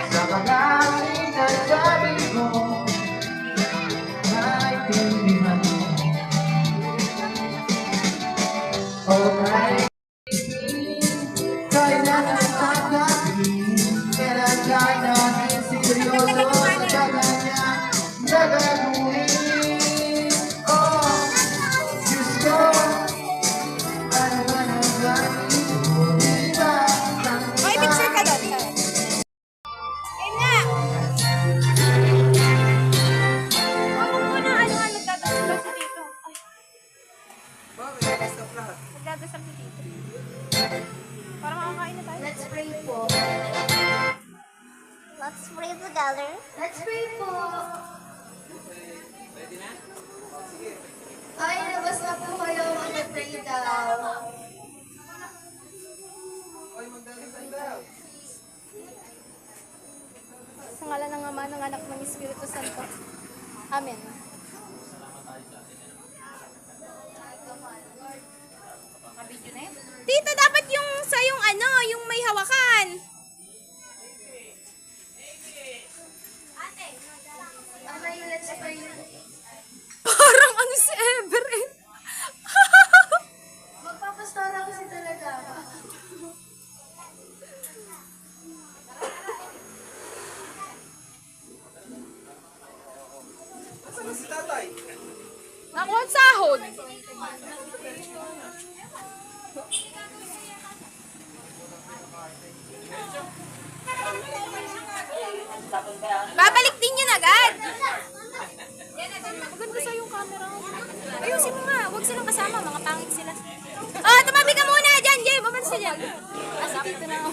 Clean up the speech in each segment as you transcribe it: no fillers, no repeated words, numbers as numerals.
Sa mga sinasabi mo, maintindihan mo. O kahit kailangan tanggapin, kailan tayo natin seryoso sa kanya na gagawin. Oh, Diyos ko, ano ba nagagawin mo? May picture ka doon. Ayun na! Huwag mo muna nagdadasal si dito. Nagdadasal si dito. Para makakain na tayo. Let's pray po. Let's pray together. Let's pray po. Ay, labas na po kayo. Mag-pray daw. Sa ngalan ng Ama, ng Anak, ng Espiritu Santo. Amen. Tita, dapat yung sa yung ano, yung may hawakan. Okay, let's pray. Parang ano si Everett. Magpapastora kasi talaga. Nakuha ang sahod. Babalik din yun agad. Maganda sa yung camera. Ayusin mo nga. Huwag silang kasama. Mga pangit sila. Oh, tumabi ka muna dyan, Jay. Bumansa dyan. Asa dito na ako.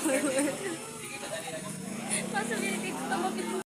Possibility. Tumabi